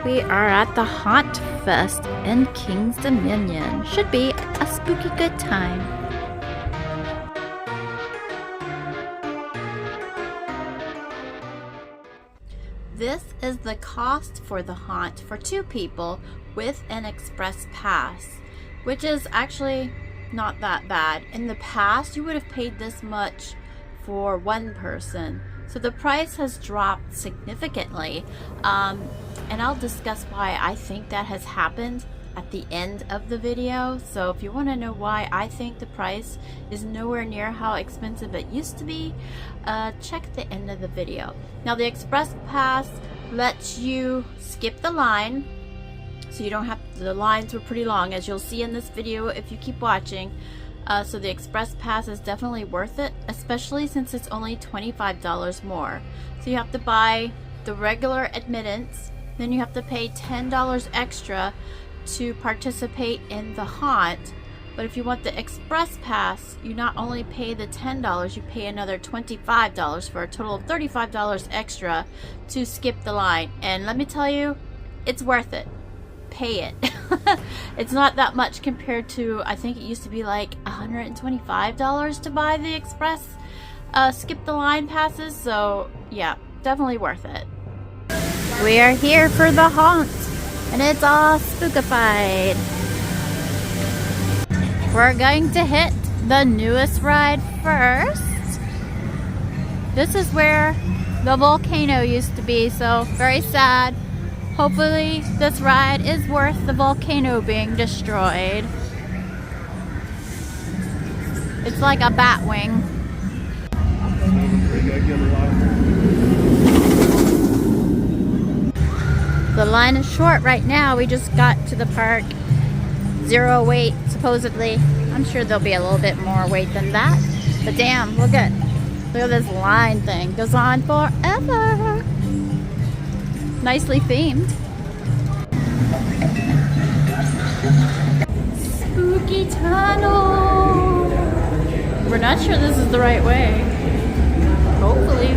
we are at the Haunt Fest in King's Dominion. Should be a spooky good time. This is the cost for the haunt for 2 people with an express pass, which is actually not that bad. In the past, you would have paid this much for 1 person. So the price has dropped significantly, and I'll discuss why I think that has happened at the end of the video. So if you want to know why I think the price is nowhere near how expensive it used to be, check the end of the video. Now the Express Pass lets you skip the line, so you don't have to, the lines were pretty long, as you'll see in this video if you keep watching. So the Express Pass is definitely worth it, especially since it's only $25 more. So you have to buy the regular admittance, then you have to pay $10 extra to participate in the haunt. But if you want the Express Pass, you not only pay the $10, you pay another $25 for a total of $35 extra to skip the line. And let me tell you, it's worth it. Pay it. It's not that much compared to, I think it used to be like $125 to buy the Express skip the line passes. So yeah, definitely worth it. We are here for the haunt, and it's all spookified. We're going to hit the newest ride first. This is where the volcano used to be, so very sad. Hopefully this ride is worth the volcano being destroyed. It's like a bat wing. The line is short right now. We just got to the park. 0 wait, supposedly. I'm sure there'll be a little bit more wait than that. But damn, look at this line thing. Goes on forever. Nicely themed. Spooky tunnel. We're not sure this is the right way. Hopefully.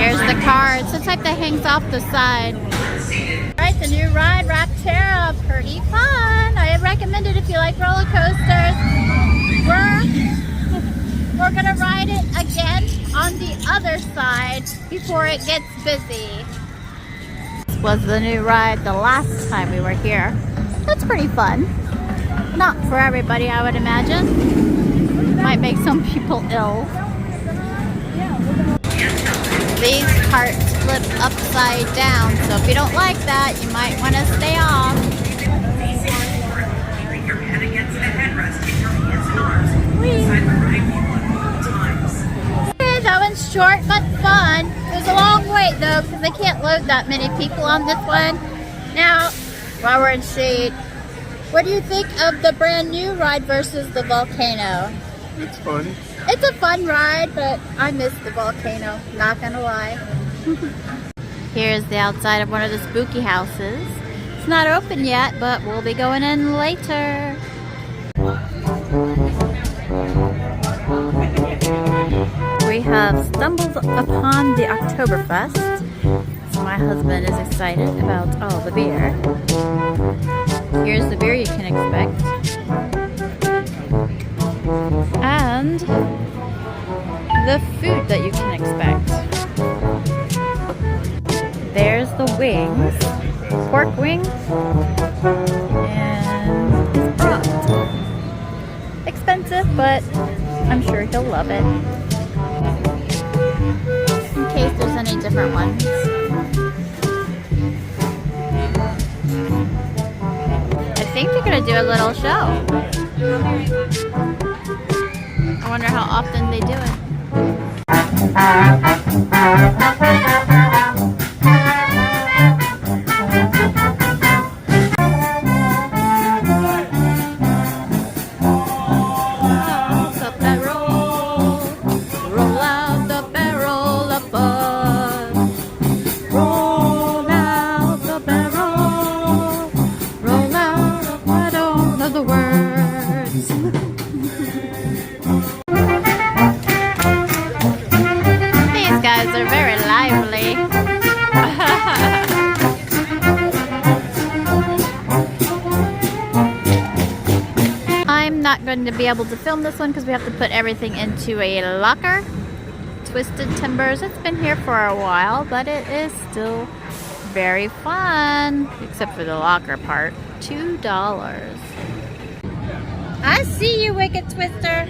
Here's the card. It's the type that hangs off the side. Alright, the new ride, Rapterra. Pretty fun. I recommend it if you like roller coasters. We're gonna ride it again on the other side before it gets busy. This was the new ride the last time we were here. That's pretty fun. Not for everybody, I would imagine. Might make some people ill. These carts flip upside down, so if you don't like that, you might want to stay off. Okay, that one's short but fun. It was a long wait though, because they can't load that many people on this one. Now, while we're in shade, what do you think of the brand new ride versus the volcano? It's fun. It's a fun ride, but I miss the volcano, not gonna lie. Here's the outside of one of the spooky houses. It's not open yet, but we'll be going in later. We have stumbled upon the Oktoberfest, so my husband is excited about all the beer. Here's the beer you can expect. And the food that you can expect. There's the wings, pork wings, and it's brought. Expensive, but I'm sure he'll love it. In case there's any different ones. I think they're gonna do a little show. I wonder how often they do it. Roll out the barrel above. Roll out the barrel. Roll out, I don't know the words. These guys are very lively. to be able to film this one because we have to put everything into a locker. Twisted Timbers. It's been here for a while, but it is still very fun, except for the locker part. $2. I see you, Wicked Twister.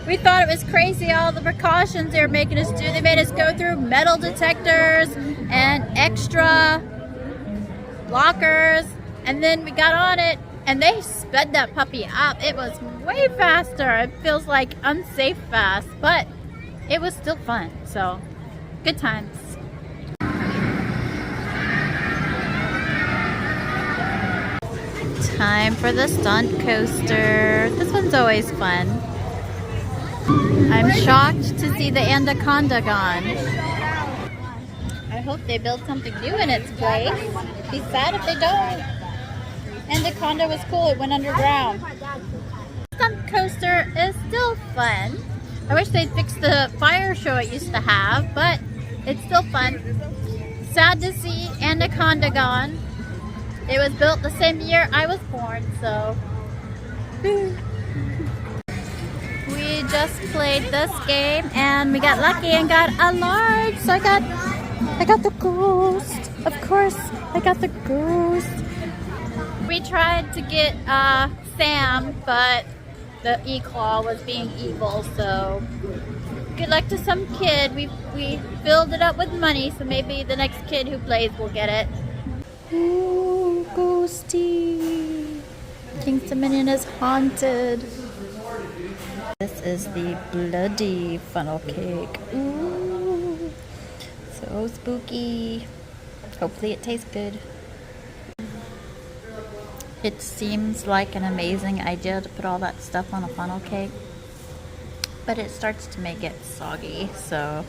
We thought it was crazy, all the precautions they were making us do. They made us go through metal detectors and extra lockers, and then we got on it and they sped that puppy up. It was way faster. It feels like unsafe fast, but it was still fun. So good times. Time for the stunt coaster. This one's always fun. I'm shocked to see the anaconda gone. I hope they build something new in its place. Be sad if they don't. Anaconda was cool, it went underground. Stunt coaster is still fun. I wish they'd fix the fire show it used to have, but it's still fun. Sad to see Anaconda gone. It was built the same year I was born, so. We just played this game and we got lucky and got a large. So I got the ghost. Of course, I got the ghost. We tried to get Sam, but the E-Claw was being evil, so good luck to some kid. We filled it up with money, so maybe the next kid who plays will get it. Ooh, ghosty. King's Dominion is haunted. This is the bloody funnel cake. Ooh, so spooky. Hopefully it tastes good. It seems like an amazing idea to put all that stuff on a funnel cake, but it starts to make it soggy. So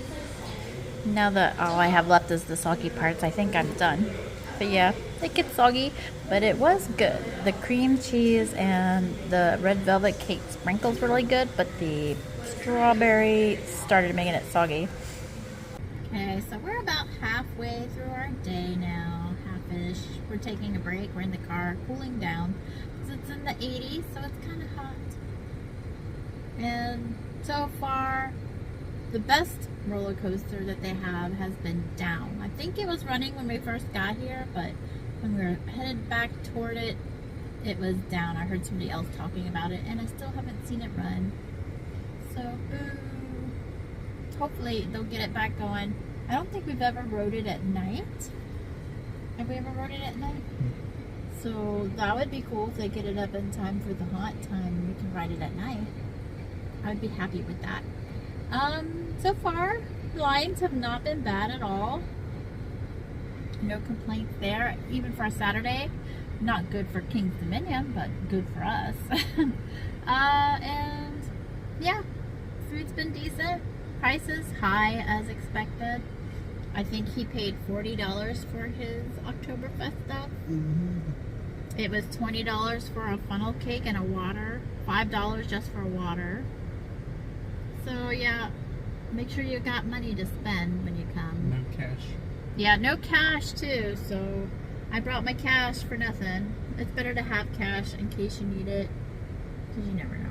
now that all I have left is the soggy parts, I think I'm done. But yeah, it gets soggy, but it was good. The cream cheese and the red velvet cake sprinkles were really good, but the strawberry started making it soggy. Okay, so we're about halfway through our day now, half-ish. We're taking a break, we're in the car, cooling down, because it's in the 80s, so it's kind of hot. And so far, the best roller coaster that they have has been down. I think it was running when we first got here, but when we were headed back toward it, it was down. I heard somebody else talking about it, and I still haven't seen it run. So, hopefully they'll get it back going. I don't think we've ever rode it at night. Have we ever rode it at night? So that would be cool if they get it up in time for the haunt time and we can ride it at night. I'd be happy with that. So far, lines have not been bad at all. No complaints there, even for a Saturday. Not good for King's Dominion, but good for us. And yeah, food's been decent. Prices high as expected. I think he paid $40 for his Oktoberfest stuff. It was $20 for a funnel cake and a water. $5 just for water. So yeah, make sure you got money to spend when you come. No cash. Yeah, no cash too, so I brought my cash for nothing. It's better to have cash in case you need it, because you never know.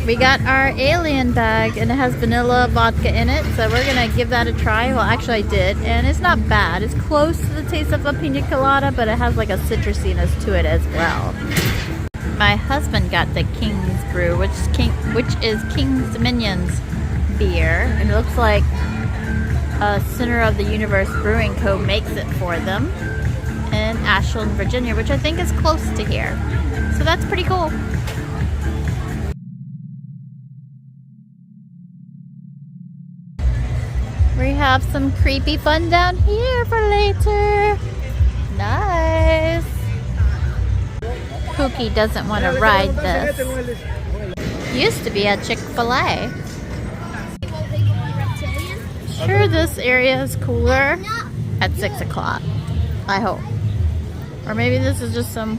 We got our alien bag and it has vanilla vodka in it, so we're gonna give that a try. Well, actually I did, and it's not bad. It's close to the taste of a pina colada, but it has like a citrusiness to it as well. My husband got the King's Brew, which is King's Dominion's beer, and it looks like Center of the Universe Brewing Co. makes it for them in Ashland, Virginia, which I think is close to here. So that's pretty cool. We have some creepy fun down here for later. Nice. Pookie doesn't want to ride this. Used to be a Chick-fil-A. Sure, this area is cooler at 6 o'clock. I hope. Or maybe this is just some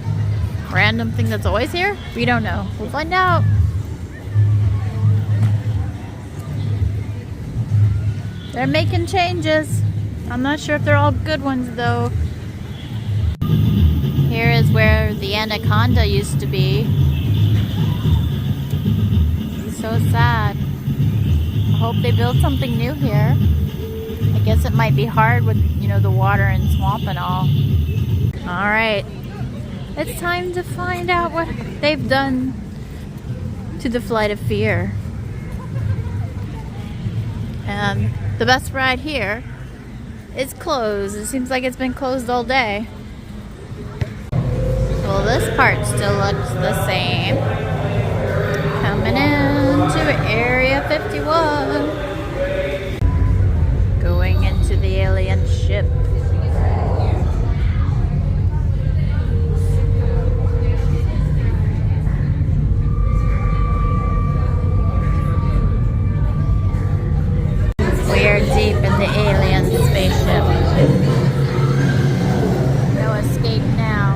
random thing that's always here. We don't know. We'll find out. They're making changes. I'm not sure if they're all good ones though. Here is where the Anaconda used to be. So sad. I hope they build something new here. I guess it might be hard with, you know, the water and swamp and all. Alright. It's time to find out what they've done to the Flight of Fear. And the best ride here is closed. It seems like it's been closed all day. Well, this part still looks the same. Coming into Area 51. Going into the alien ship. We're deep in the alien spaceship. No escape now.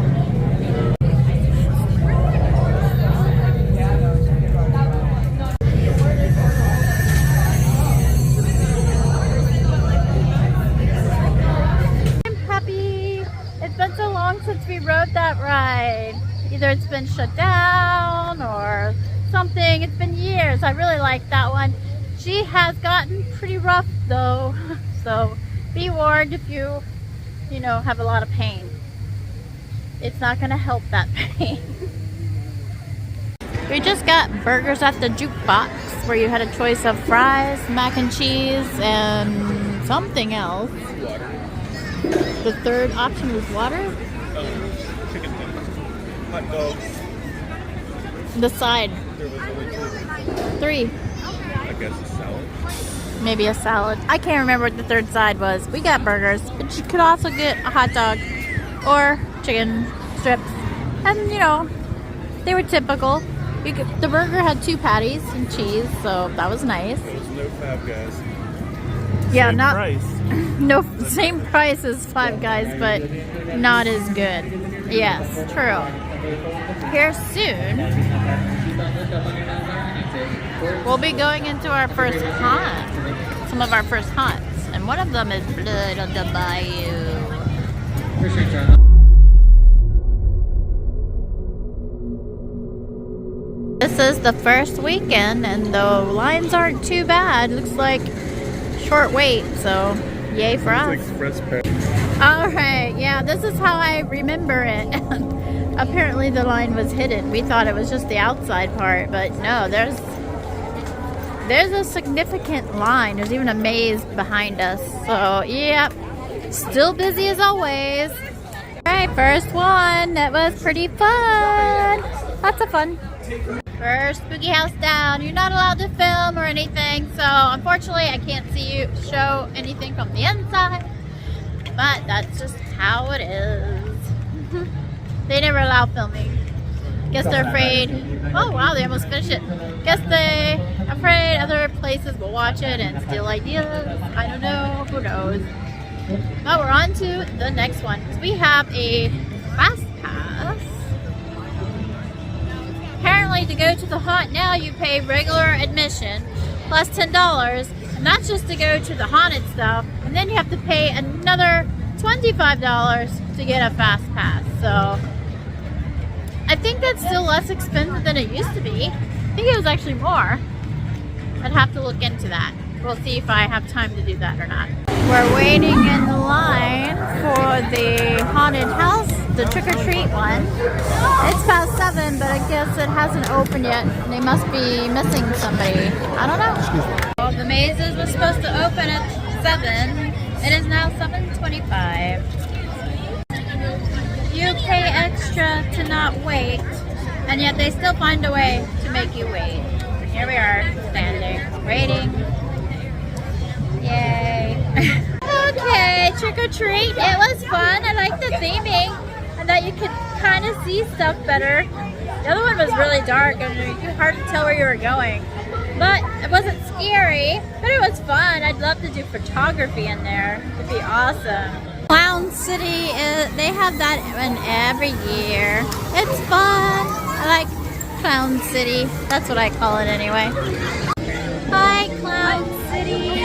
I'm happy. It's been so long since we rode that ride. Either it's been shut down or something. It's been years. I really like that one. She has gotten pretty rough though, so be warned if you know, have a lot of pain. It's not gonna help that pain. We just got burgers at the jukebox where you had a choice of fries, mac and cheese, and something else. Water. The third option was water? Chicken tenders. Hot dogs. The side. There was only 3. I guess a salad. Maybe a salad. I can't remember what the third side was. We got burgers, but you could also get a hot dog or chicken strips. And, you know, they were typical. The burger had 2 patties and cheese, so that was nice. There was no Five Guys. Yeah, Same not price. no same price as Five Guys, but not as good. Yes, true. Here soon, we'll be going into our first haunt. Some of our first haunts, and one of them is Blood on the Bayou. This is the first weekend, and the lines aren't too bad. Looks like short wait, so yay for us. Express pass. Alright, yeah, this is how I remember it. Apparently the line was hidden. We thought it was just the outside part, but no, there's a significant line. There's even a maze behind us. So, yep, still busy as always. Alright, first one. That was pretty fun. Lots of fun. First spooky house down. You're not allowed to film or anything, so unfortunately I can't show anything from the inside. But that's just how it is. They never allow filming. Guess they're afraid. Oh wow, they almost finished it. Guess they're afraid other places will watch it and steal ideas. I don't know. Who knows? But we're on to the next one. We have a fast pass. Apparently to go to the haunt now you pay regular admission plus $10. And that's just to go to the haunted stuff. And then you have to pay another $25 to get a fast pass. So I think that's still less expensive than it used to be. I think it was actually more. I'd have to look into that. We'll see if I have time to do that or not. We're waiting in the line for the haunted house, the trick-or-treat one. It's past 7, but I guess it hasn't opened yet. They must be missing somebody. I don't know. Well, the mazes were supposed to open at 7. It is now 7:25. You pay extra to not wait, and yet they still find a way to make you wait. Here we are, standing, waiting. Yay. Okay, trick or treat. It was fun. I like the theming, and that you could kind of see stuff better. The other one was really dark, and it was hard to tell where you were going. But it wasn't scary, but it was fun. I'd love to do photography in there. It'd be awesome. Clown City, they have that in every year. It's fun. I like Clown City. That's what I call it anyway. Hi, Clown City.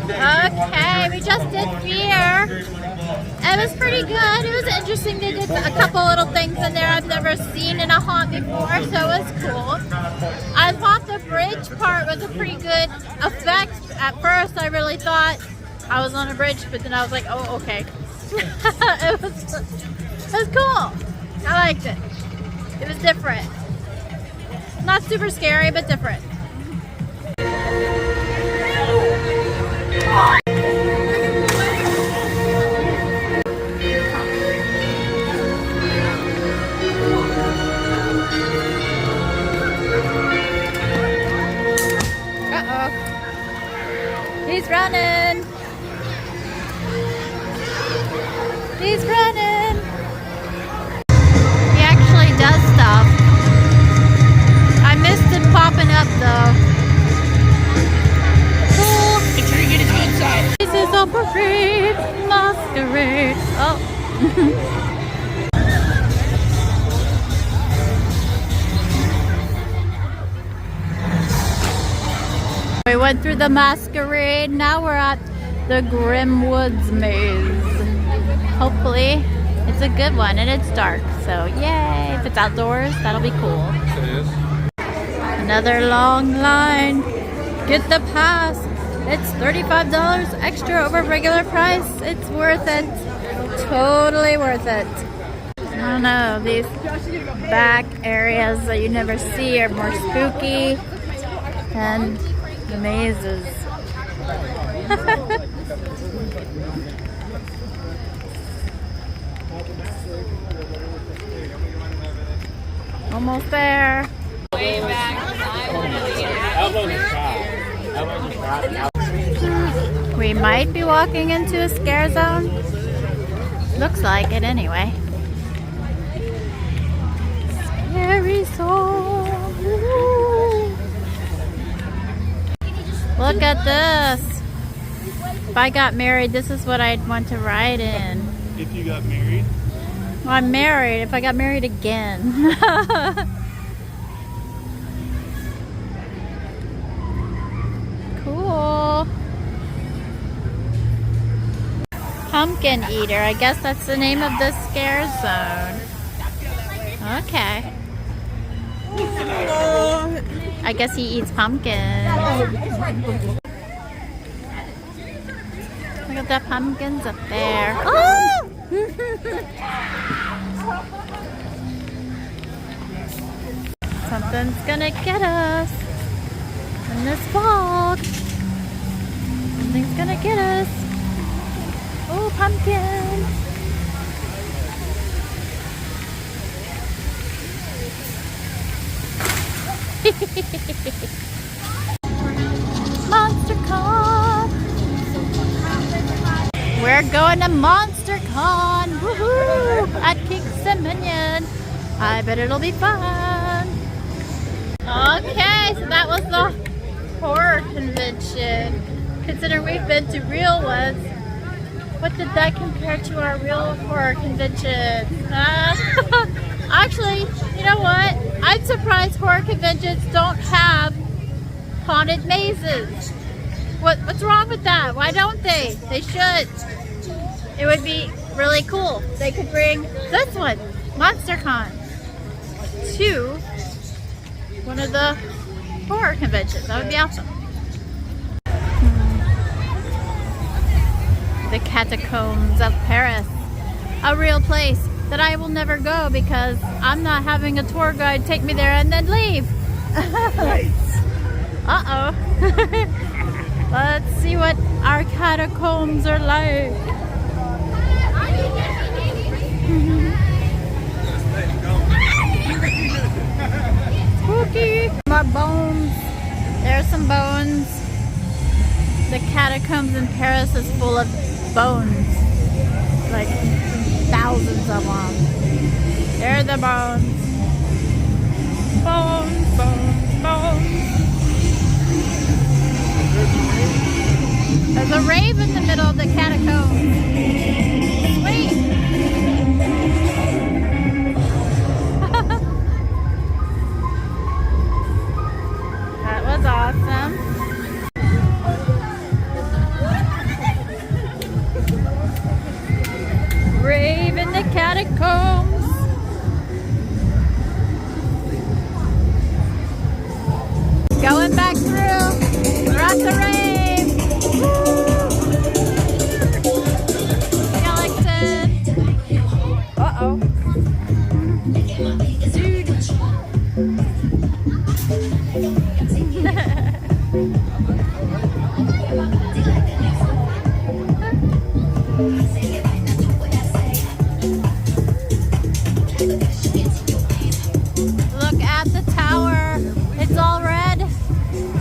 Okay, we just did Fear. It was pretty good. It was interesting. They did a couple little things in there I've never seen in a haunt before, so it was cool. the bridge part was a pretty good effect. At first, I really thought I was on a bridge, but then I was like, oh, okay. it was cool. I liked it. It was different. Not super scary, but different. Uh-oh. He's running. He's running. He actually does stuff. I missed him popping up though. Cool. Make sure you get his good side. This is a parade, masquerade. Oh. We went through the masquerade. Now we're at the GrimWoods maze. Hopefully it's a good one and it's dark. So yay! If it's outdoors, that'll be cool. It is. Another long line. Get the pass. It's $35 extra over regular price. It's worth it. Totally worth it. I don't know, these back areas that you never see are more spooky than the mazes. Almost there. Way back. We might be walking into a scare zone. Looks like it anyway. Scary zone. Woo. Look at this. If I got married, this is what I'd want to ride in. If you got married? Well, I'm married. If I got married again. Cool. Pumpkin eater. I guess that's the name of the scare zone. Okay. I guess he eats pumpkins. Look at the pumpkins up there. Oh! Something's gonna get us in this fog. Something's gonna get us. Oh, pumpkin! MonsterCon! We're going to MonsterCon! Woohoo! At Kingston Minion. I bet it'll be fun. Okay, so that was the horror convention. Considering we've been to real ones, what did that compare to our real horror convention? Actually, you know what? I'm surprised horror conventions don't have haunted mazes. What's wrong with that? Why don't they? They should. It would be really cool. They could bring this one, MonsterCon, to one of the horror conventions. That would be awesome. The Catacombs of Paris. A real place that I will never go because I'm not having a tour guide take me there and then leave. Uh-oh. Let's see what our catacombs are like. Spooky. More bones. There's some bones. The catacombs in Paris is full of bones. Like thousands of them. There are the bones. Bones, bones, bones. There's a rave in the middle of the catacombs. Sweet. That was awesome. Rave in the catacombs. start to rave. Skeleton. Uh-oh. Dude. Look at the tower. It's all red.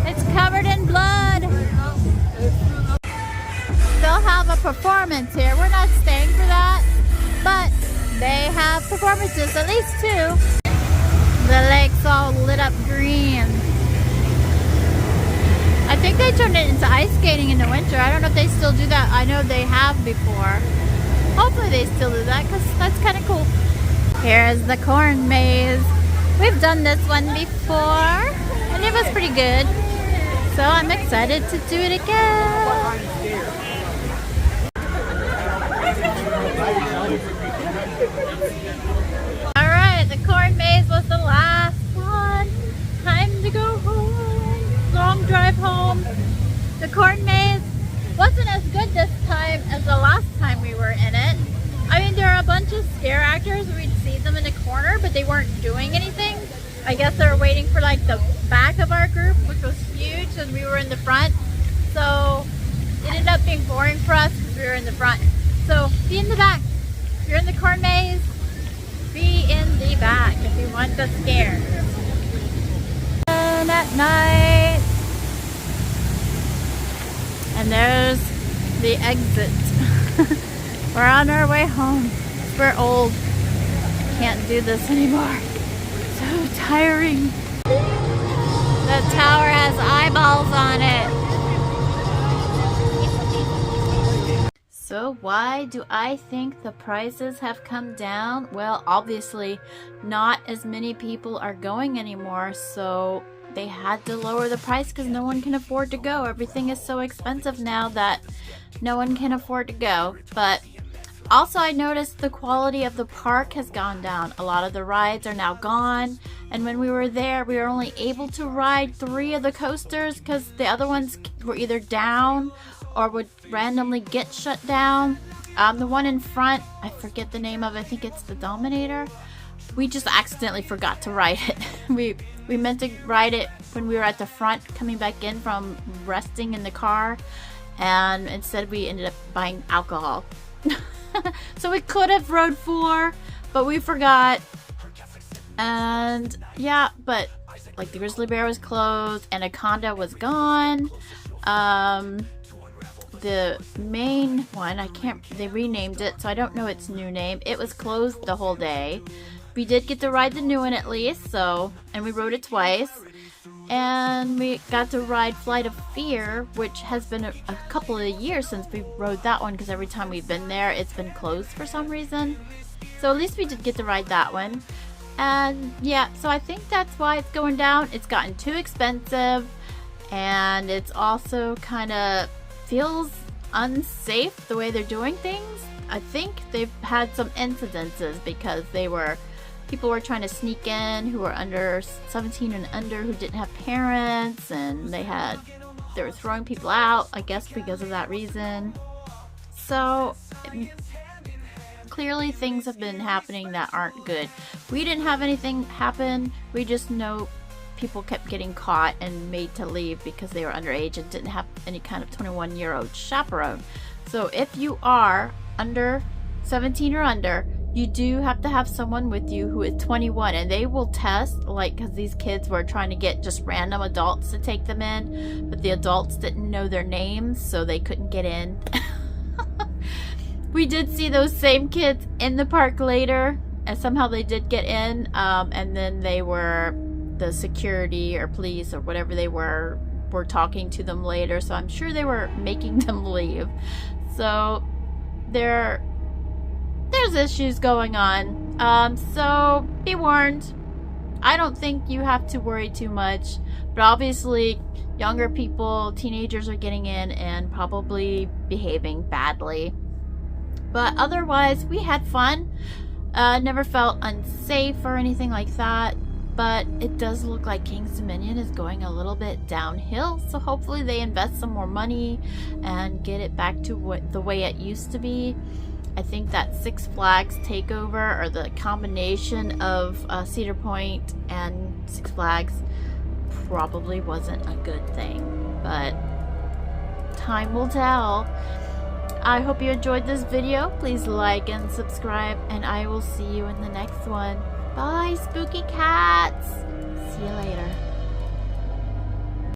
It's covered in blood. They'll have a performance here. We're not staying for that, but they have performances, at least 2. The lake's all lit up green. I think they turned it into ice skating in the winter. I don't know if they still do that. I know they have before. Hopefully they still do that because that's kind of cool. Here's the corn maze. We've done this one before and it was pretty good. So I'm excited to do it again. Alright, the corn maze was the last one. Time to go home. Long drive home. The corn maze wasn't as good this time as the last time we were in it. I mean, there are a bunch of scare actors. We'd see them in the corner, but they weren't doing anything. I guess they were waiting for like the back of our group, which was huge, and we were in the front. So it ended up being boring for us because we were in the front. So be in the back. If you're in the corn maze, be in the back if you want the scare. And at night, and there's the exit. We're on our way home. We're old. Can't do this anymore. So tiring. The tower has eyeballs on it. So why do I think the prices have come down? Well, obviously not as many people are going anymore, so they had to lower the price because no one can afford to go. Everything is so expensive now that no one can afford to go. But also, I noticed the quality of the park has gone down. A lot of the rides are now gone. And when we were there, we were only able to ride 3 of the coasters because the other ones were either down or would randomly get shut down. The one in front, I forget the name of it. I think it's the Dominator. We just accidentally forgot to ride it. We meant to ride it when we were at the front coming back in from resting in the car. And instead we ended up buying alcohol. So we could have rode 4, but we forgot. And yeah, but like the Grizzly Bear was closed, Anaconda was gone. The main one, they renamed it, so I don't know its new name. It was closed the whole day. We did get to ride the new one at least, and we rode it twice. And we got to ride Flight of Fear, which has been a couple of years since we rode that one because every time we've been there, it's been closed for some reason. So at least we did get to ride that one. And yeah, so I think that's why it's going down. It's gotten too expensive, and it's also kind of feels unsafe the way they're doing things. I think they've had some incidences because people were trying to sneak in who were under 17 and under who didn't have parents, and they were throwing people out, I guess because of that reason. So clearly things have been happening that aren't good. We didn't have anything happen. We just know people kept getting caught and made to leave because they were underage and didn't have any kind of 21-year-old chaperone. So if you are under 17 or under, you do have to have someone with you who is 21, and they will test, like, because these kids were trying to get just random adults to take them in, but the adults didn't know their names, so they couldn't get in. We did see those same kids in the park later, and somehow they did get in, and then the security or police or whatever they were talking to them later, so I'm sure they were making them leave. So there's issues going on, so be warned. I don't think you have to worry too much, but obviously younger people, teenagers are getting in and probably behaving badly. But otherwise, we had fun. Never felt unsafe or anything like that. but it does look like King's Dominion is going a little bit downhill, so hopefully they invest some more money and get it back to the way it used to be. I think that Six Flags takeover, or the combination of Cedar Point and Six Flags, probably wasn't a good thing, but time will tell. I hope you enjoyed this video. Please like and subscribe, and I will see you in the next one. Bye, spooky cats! See you later.